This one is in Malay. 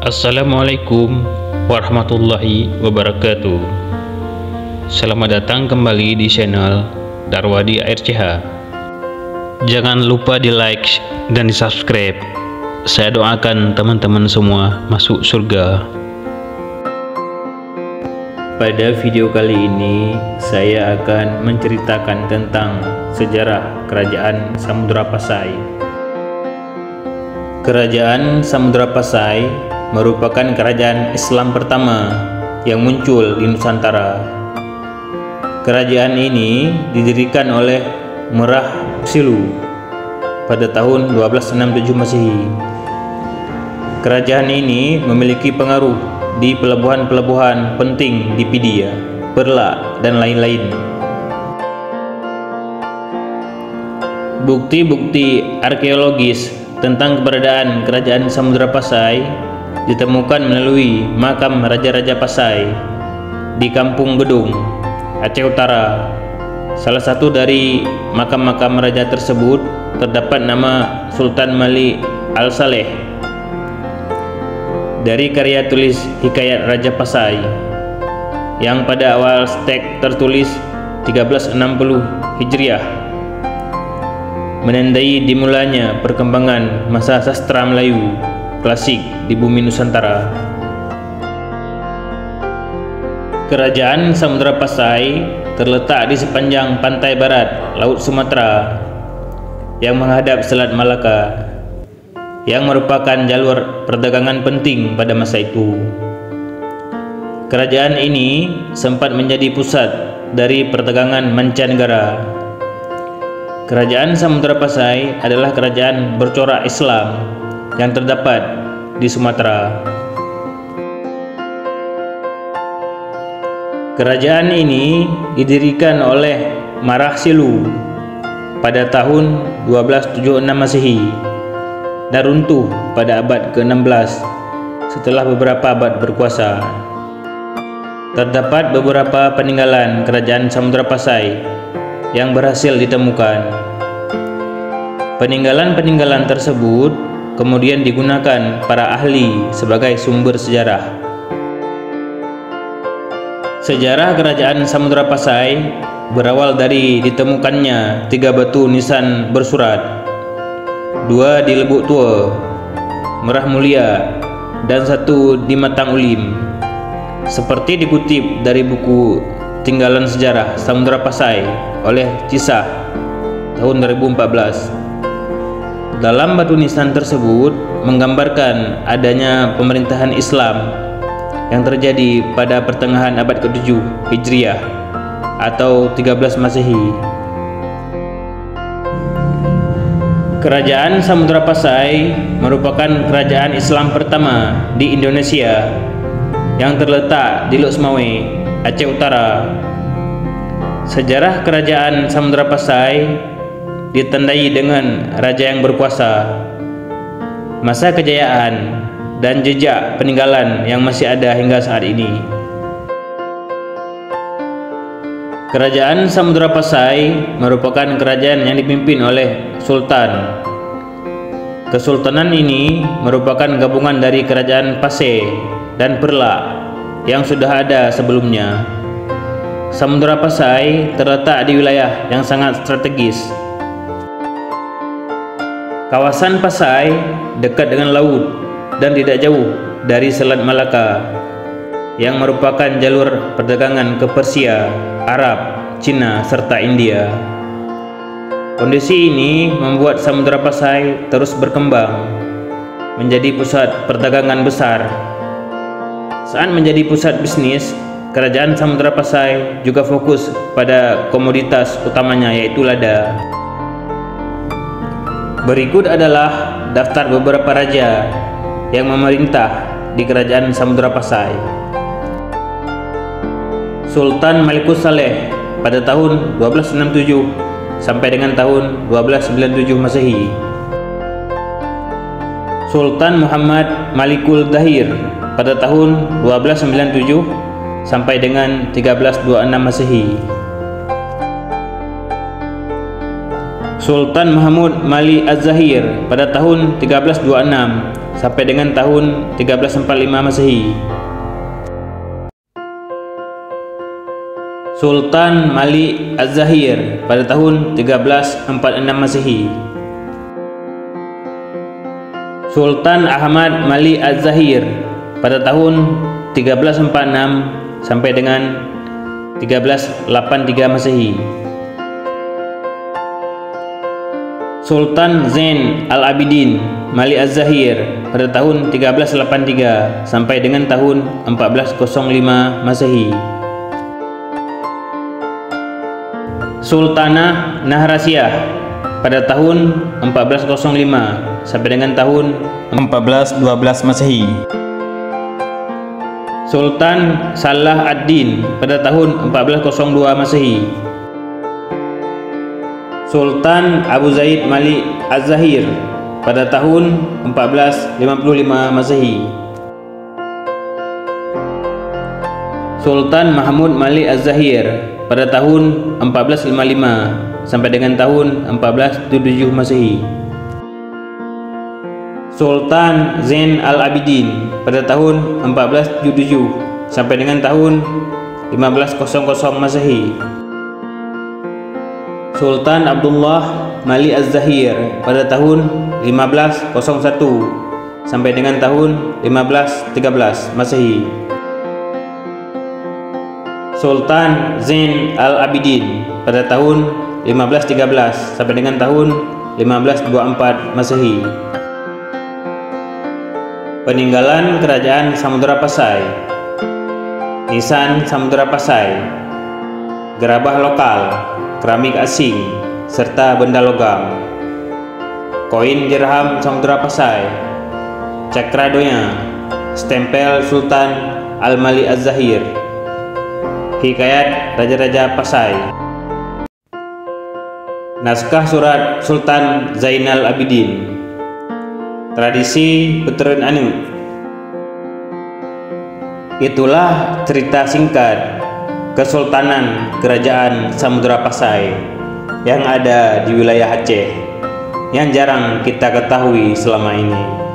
Assalamualaikum warahmatullahi wabarakatuh. Selamat datang kembali di channel Darwadi ARCH. Jangan lupa di like dan di subscribe. Saya doakan teman-teman semua masuk surga. Pada video kali ini saya akan menceritakan tentang sejarah Kerajaan Samudra Pasai. Kerajaan Samudra Pasai merupakan kerajaan Islam pertama yang muncul di Nusantara. Kerajaan ini didirikan oleh Merah Silu pada tahun 1267 Masehi. Kerajaan ini memiliki pengaruh di pelabuhan-pelabuhan penting di Pidia, Perla, dan lain-lain. Bukti-bukti arkeologis tentang keberadaan Kerajaan Samudra Pasai ditemukan melalui makam Raja-Raja Pasai di Kampung Gedung, Aceh Utara. Salah satu dari makam-makam raja tersebut terdapat nama Sultan Malik Al-Saleh. Dari karya tulis Hikayat Raja Pasai yang pada awal teks tertulis 1360 Hijriah, menandai dimulainya perkembangan masa sastra Melayu klasik di bumi Nusantara. Kerajaan Samudra Pasai terletak di sepanjang pantai barat Laut Sumatera yang menghadap Selat Malaka, yang merupakan jalur perdagangan penting pada masa itu. Kerajaan ini sempat menjadi pusat dari perdagangan mancanegara. Kerajaan Samudra Pasai adalah kerajaan bercorak Islam yang terdapat di Sumatera. Kerajaan ini didirikan oleh Merah Silu pada tahun 1276 Masehi dan runtuh pada abad ke-16 setelah beberapa abad berkuasa. Terdapat beberapa peninggalan Kerajaan Samudra Pasai yang berhasil ditemukan. Peninggalan-peninggalan tersebut kemudian digunakan para ahli sebagai sumber sejarah. Sejarah Kerajaan Samudra Pasai berawal dari ditemukannya 3 batu nisan bersurat, 2 di Lebuk Tua, Merah Mulia, dan 1 di Matang Ulim. Seperti dikutip dari buku Tinggalan Sejarah Samudra Pasai oleh Cisah tahun 2014. Dalam batu nisan tersebut menggambarkan adanya pemerintahan Islam yang terjadi pada pertengahan abad ke-7 Hijriah atau 13 Masehi. Kerajaan Samudra Pasai merupakan kerajaan Islam pertama di Indonesia yang terletak di Lok Semawe, Aceh Utara. Sejarah Kerajaan Samudra Pasai ditandai dengan raja yang berkuasa, masa kejayaan, dan jejak peninggalan yang masih ada hingga saat ini. Kerajaan Samudra Pasai merupakan kerajaan yang dipimpin oleh Sultan. Kesultanan ini merupakan gabungan dari Kerajaan Pasai dan Perla yang sudah ada sebelumnya. Samudra Pasai terletak di wilayah yang sangat strategis. Kawasan Pasai dekat dengan laut dan tidak jauh dari Selat Malaka yang merupakan jalur perdagangan ke Persia, Arab, Cina, serta India. Kondisi ini membuat Samudra Pasai terus berkembang menjadi pusat perdagangan besar. Saat menjadi pusat bisnis, Kerajaan Samudra Pasai juga fokus pada komoditas utamanya yaitu lada. Berikut adalah daftar beberapa raja yang memerintah di Kerajaan Samudra Pasai. Sultan Malikus Saleh pada tahun 1267 sampai dengan tahun 1297 Masehi. Sultan Muhammad Malikul Dahir pada tahun 1297 sampai dengan 1326 Masehi. Sultan Mahmud Malik Az-Zahir pada tahun 1326 sampai dengan tahun 1345 Masehi. Sultan Malik Az-Zahir pada tahun 1346 Masehi. Sultan Ahmad Malik Az-Zahir pada tahun 1346 sampai dengan 1383 Masehi. Sultan Zain Al-Abidin Malik Az-Zahir pada tahun 1383 sampai dengan tahun 1405 Masehi. Sultanah Nahrasiyah pada tahun 1405 sampai dengan tahun 1412 Masehi. Sultan Salah ad-Din pada tahun 1402 Masehi. Sultan Abu Zaid Malik Az-Zahir pada tahun 1455 Masehi. Sultan Mahmud Malik Az-Zahir pada tahun 1455 sampai dengan tahun 1477 Masehi. Sultan Zain Al-Abidin pada tahun 1477 sampai dengan tahun 1500 Masehi. Sultan Abdullah Malik Az-Zahir pada tahun 1501 sampai dengan tahun 1513 Masehi. Sultan Zain Al-Abidin pada tahun 1513 sampai dengan tahun 1524 Masehi. Peninggalan Kerajaan Samudra Pasai. Nisan Samudra Pasai, gerabah lokal, keramik asing, serta benda logam. Koin dirham Samudra Pasai, cakra doya, stempel Sultan Al-Malik Az-Zahir, hikayat Raja-Raja Pasai, naskah surat Sultan Zainal Abidin, tradisi Peteren Anu. Itulah cerita singkat Kesultanan Kerajaan Samudra Pasai yang ada di wilayah Aceh yang jarang kita ketahui selama ini.